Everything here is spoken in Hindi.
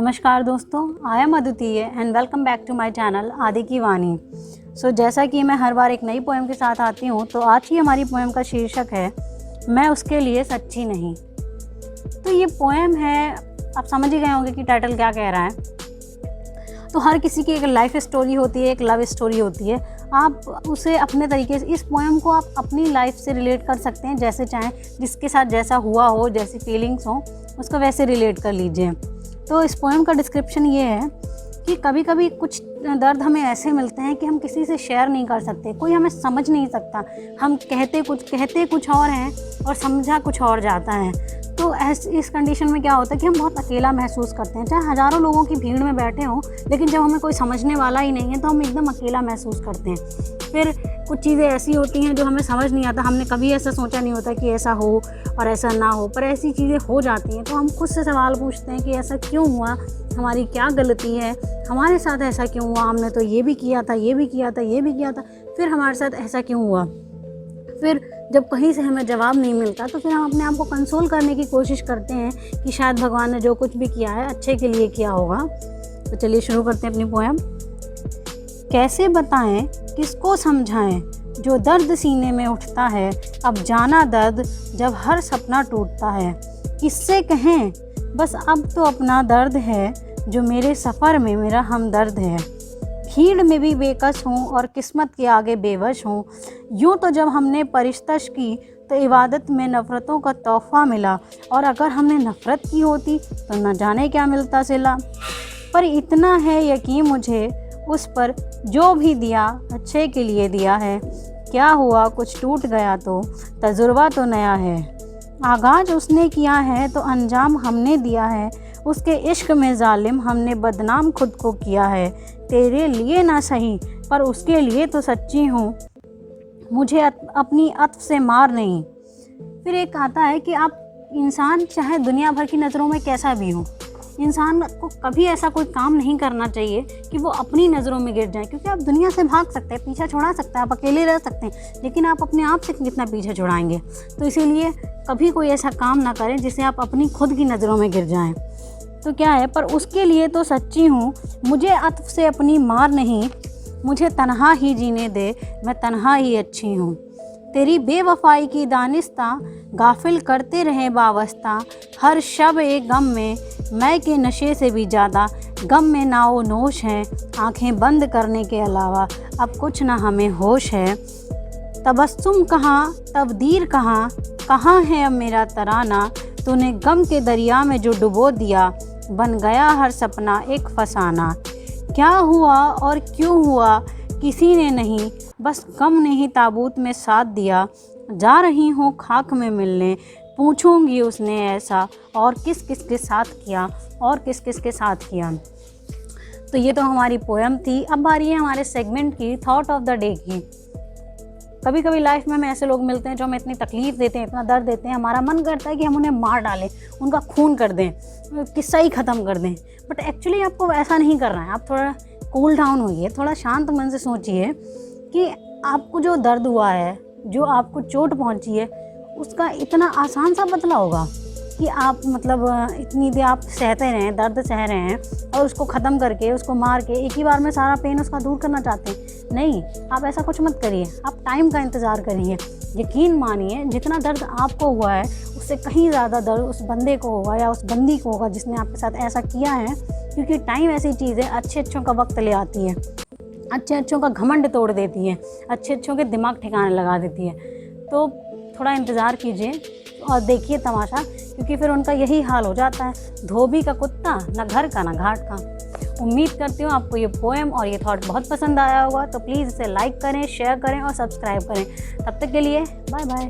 नमस्कार दोस्तों, I am Advitiya and welcome back to my channel Aadi की वाणी। जैसा कि मैं हर बार एक नई पोएम के साथ आती हूँ, तो आज की हमारी पोएम का शीर्षक है मैं उसके लिए सच्ची नहीं। तो ये पोएम है, आप समझ ही गए होंगे कि टाइटल क्या कह रहा है। तो हर किसी की एक लाइफ स्टोरी होती है, एक लव स्टोरी होती है। आप उसे अपने तरीके से, इस पोएम को आप अपनी लाइफ से रिलेट कर सकते हैं, जैसे चाहें, जिसके साथ जैसा हुआ हो, जैसी फीलिंग्स हो, उसको वैसे रिलेट कर लीजिए। तो इस पोएम का डिस्क्रिप्शन ये है कि कभी कभी कुछ दर्द हमें ऐसे मिलते हैं कि हम किसी से शेयर नहीं कर सकते, कोई हमें समझ नहीं सकता। हम कहते कुछ और हैं और समझा कुछ और जाता है। तो इस कंडीशन में क्या होता है कि हम बहुत अकेला महसूस करते हैं। चाहे हज़ारों लोगों की भीड़ में बैठे हों, लेकिन जब हमें कोई समझने वाला ही नहीं है तो हम एकदम अकेला महसूस करते हैं। फिर कुछ चीज़ें ऐसी होती हैं जो हमें समझ नहीं आता। हमने कभी ऐसा सोचा नहीं होता कि ऐसा हो और ऐसा ना हो, पर ऐसी चीज़ें हो जाती हैं। तो हम खुद से सवाल पूछते हैं कि ऐसा क्यों हुआ, हमारी क्या गलती है, हमारे साथ ऐसा क्यों हुआ, हमने तो ये भी किया था, ये भी किया था, ये भी किया था, फिर हमारे साथ ऐसा क्यों हुआ। फिर जब कहीं से हमें जवाब नहीं मिलता तो फिर हम अपने आप को कंसोल करने की कोशिश करते हैं कि शायद भगवान ने जो कुछ भी किया है अच्छे के लिए किया होगा। तो चलिए शुरू करते हैं अपनी पोएम। कैसे बताएं, किसको समझाएं, जो दर्द सीने में उठता है, अब जाना दर्द जब हर सपना टूटता है। किससे कहें, बस अब तो अपना दर्द है, जो मेरे सफ़र में मेरा हमदर्द है। भीड़ में भी बेकस हूँ और किस्मत के आगे बेवश हूँ। यूँ तो जब हमने परिश्तश की तो इबादत में नफ़रतों का तोहफ़ा मिला, और अगर हमने नफ़रत की होती तो न जाने क्या मिलता सिला। पर इतना है यकीन मुझे उस पर, जो भी दिया अच्छे के लिए दिया है। क्या हुआ कुछ टूट गया तो तजुर्बा तो नया है। आगाज़ उसने किया है तो अंजाम हमने दिया है। उसके इश्क में जालिम हमने बदनाम खुद को किया है। तेरे लिए ना सही पर उसके लिए तो सच्ची हूँ, मुझे अपनी अत्व से मार नहीं। फिर एक आता है कि आप इंसान चाहे दुनिया भर की नज़रों में कैसा भी हो, इंसान को कभी ऐसा कोई काम नहीं करना चाहिए कि वो अपनी नज़रों में गिर जाए। क्योंकि आप दुनिया से भाग सकते हैं, पीछा छुड़ा सकते हैं, आप अकेले रह सकते हैं, लेकिन आप अपने आप से कितना पीछे छुड़ाएंगे। तो इसीलिए कभी कोई ऐसा काम ना करें जिससे आप अपनी खुद की नज़रों में गिर जाएं। तो क्या है, पर उसके लिए तो सच्ची हूँ, मुझे अत्व से अपनी मार नहीं। मुझे तन्हा ही जीने दे, मैं तन्हा ही अच्छी हूँ। तेरी बेवफाई की दानिस्ता गाफिल करते रहे वाबस्ता। हर शब एक गम में, मैं के नशे से भी ज़्यादा गम में नाओ नोश है। आंखें बंद करने के अलावा अब कुछ ना हमें होश है। तबस्सुम कहाँ, तब्दीर कहाँ, कहाँ है अब मेरा तराना। तूने गम के दरिया में जो डुबो दिया, बन गया हर सपना एक फसाना। क्या हुआ और क्यों हुआ किसी ने नहीं, बस गम ने ही ताबूत में साथ दिया। जा रही हूँ खाक में मिलने, पूछूंगी उसने ऐसा और किस किस के साथ किया, और किस किस के साथ किया। तो ये तो हमारी पोएम थी। अब बारी है हमारे सेगमेंट की, थॉट ऑफ द डे की। कभी कभी लाइफ में हमें ऐसे लोग मिलते हैं जो हमें इतनी तकलीफ़ देते हैं, इतना दर्द देते हैं, हमारा मन करता है कि हम उन्हें मार डालें, उनका खून कर दें, किस्सा ही ख़त्म कर दें। बट एक्चुअली आपको ऐसा नहीं करना है। आप थोड़ा कूल डाउन होइए, थोड़ा शांत मन से सोचिए कि आपको जो दर्द हुआ है, जो आपको चोट पहुंची है, उसका इतना आसान सा बदला होगा कि आप इतनी देर आप सहते रहें, दर्द सह रहे हैं, और उसको ख़त्म करके, उसको मार के एक ही बार में सारा पेन उसका दूर करना चाहते हैं। नहीं, आप ऐसा कुछ मत करिए। आप टाइम का इंतज़ार करिए। यकीन मानिए, जितना दर्द आपको हुआ है उससे कहीं ज़्यादा दर्द उस बंदे को होगा या उस बंदी को होगा जिसने आपके साथ ऐसा किया है। क्योंकि टाइम ऐसी चीज़ है, अच्छे अच्छों का वक्त ले आती है, अच्छे अच्छों का घमंड तोड़ देती है, अच्छे अच्छों के दिमाग ठिकाने लगा देती है। तो थोड़ा इंतज़ार कीजिए और देखिए तमाशा, क्योंकि फिर उनका यही हाल हो जाता है, धोबी का कुत्ता, ना घर का ना घाट का। उम्मीद करती हूँ आपको ये पोएम और ये थॉट बहुत पसंद आया होगा। तो प्लीज़ इसे लाइक करें, शेयर करें और सब्सक्राइब करें। तब तक के लिए बाय बाय।